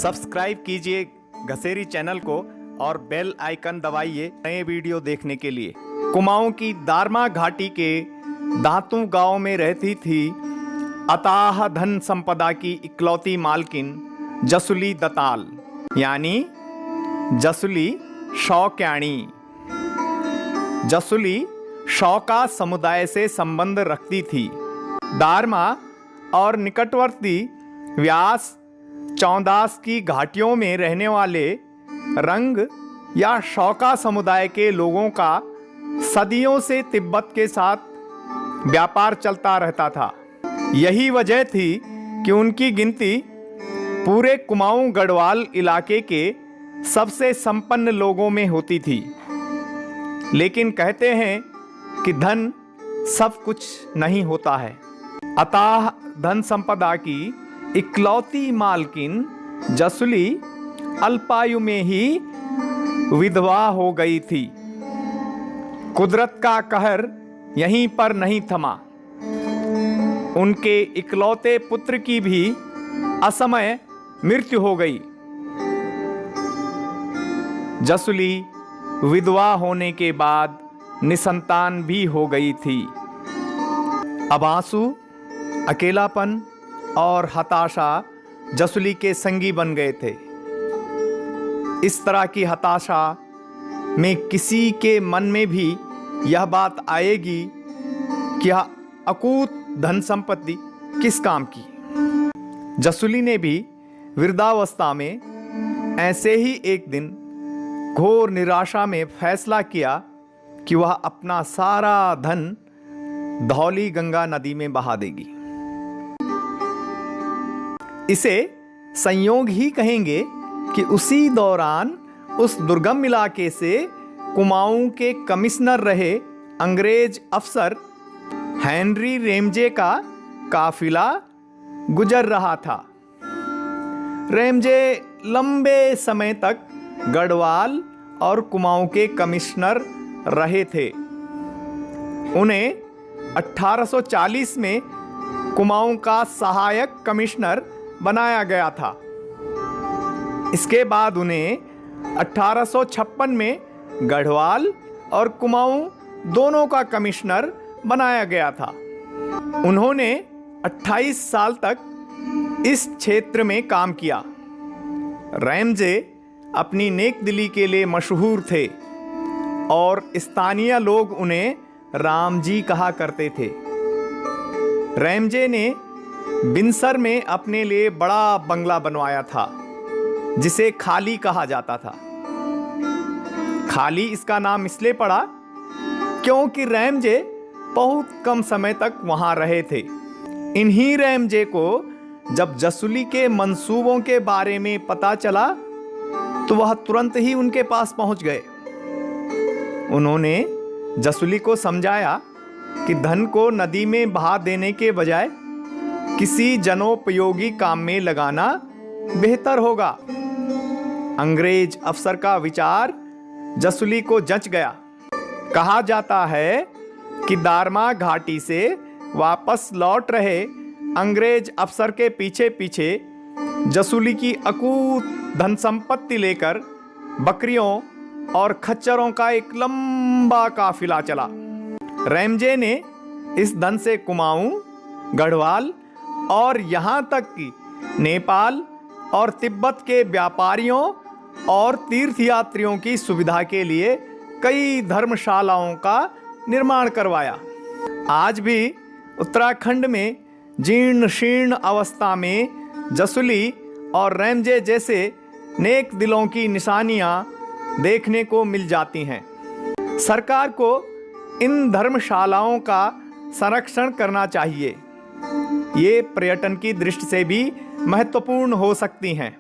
Subscribe कीजिए घसेरी channel को और बेल आइकन दबाइए नए वीडियो देखने के लिए। कुमाऊं की दारमा घाटी के दांतू गांव में रहती थी अथाह धन संपदा की इकलौती मालकिन जसुली दताल यानी जसुली शौक्याणी। जसुली शौका समुदाय से संबंध रखती थी। दारमा और निकटवर्ती व्यास चौदास की घाटियों में रहने वाले रंग या शौका समुदाय के लोगों का सदियों से तिब्बत के साथ व्यापार चलता रहता था। यही वजह थी कि उनकी गिनती पूरे कुमाऊं गढ़वाल इलाके के सबसे संपन्न लोगों में होती थी। लेकिन कहते हैं कि धन सब कुछ नहीं होता है। अतः धन संपदा की इकलौती मालकिन जसुली अल्पायु में ही विधवा हो गई थी। कुदरत का कहर यहीं पर नहीं थमा। उनके इकलौते पुत्र की भी असमय मृत्यु हो गई। जसुली विधवा होने के बाद निसंतान भी हो गई थी। अब आंसू, अकेलापन और हताशा जसुली के संगी बन गए थे। इस तरह की हताशा में किसी के मन में भी यह बात आएगी कि यह अकूत धन संपत्ति किस काम की। जसुली ने भी वृद्धावस्था में ऐसे ही एक दिन घोर निराशा में फैसला किया कि वह अपना सारा धन धौली गंगा नदी में बहा देगी। इसे संयोग ही कहेंगे कि उसी दौरान उस दुर्गम इलाके से कुमाऊं के कमिश्नर रहे अंग्रेज अफसर हेनरी रेमजे का काफिला गुजर रहा था। रेमजे लंबे समय तक गढ़वाल और कुमाऊं के कमिश्नर रहे थे। उन्हें 1840 में कुमाऊं का सहायक कमिश्नर बनाया गया था। इसके बाद उन्हें 1856 में गढ़वाल और कुमाऊं दोनों का कमिश्नर बनाया गया था। उन्होंने 28 साल तक इस क्षेत्र में काम किया। रेमजे अपनी नेकदिली के लिए मशहूर थे और स्थानीय लोग उन्हें राम जी कहा करते थे। रेमजे ने बिनसर में अपने लिए बड़ा बंगला बनवाया था जिसे खाली कहा जाता था। खाली इसका नाम इसलिए पड़ा क्योंकि रेमजे बहुत कम समय तक वहां रहे थे। इन्हीं रेमजे को जब जसुली के मंसूबों के बारे में पता चला तो वह तुरंत ही उनके पास पहुंच गए। उन्होंने जसुली को समझाया कि धन को नदी में बहा देने के बजाय किसी जनोपयोगी काम में लगाना बेहतर होगा। अंग्रेज अफसर का विचार जसुली को जच गया। कहा जाता है कि दारमा घाटी से वापस लौट रहे अंग्रेज अफसर के पीछे पीछे जसुली की अकूत धन संपत्ति लेकर बकरियों और खच्चरों का एक लंबा काफिला चला। रेमजे ने इस धन से कुमाऊं, गढ़वाल और यहाँ तक कि नेपाल और तिब्बत के व्यापारियों और तीर्थयात्रियों की सुविधा के लिए कई धर्मशालाओं का निर्माण करवाया। आज भी उत्तराखंड में जीर्ण शीर्ण अवस्था में जसुली और रेमजे जैसे नेक दिलों की निशानियां देखने को मिल जाती हैं। सरकार को इन धर्मशालाओं का संरक्षण करना चाहिए। ये पर्यटन की दृष्टि से भी महत्वपूर्ण हो सकती हैं।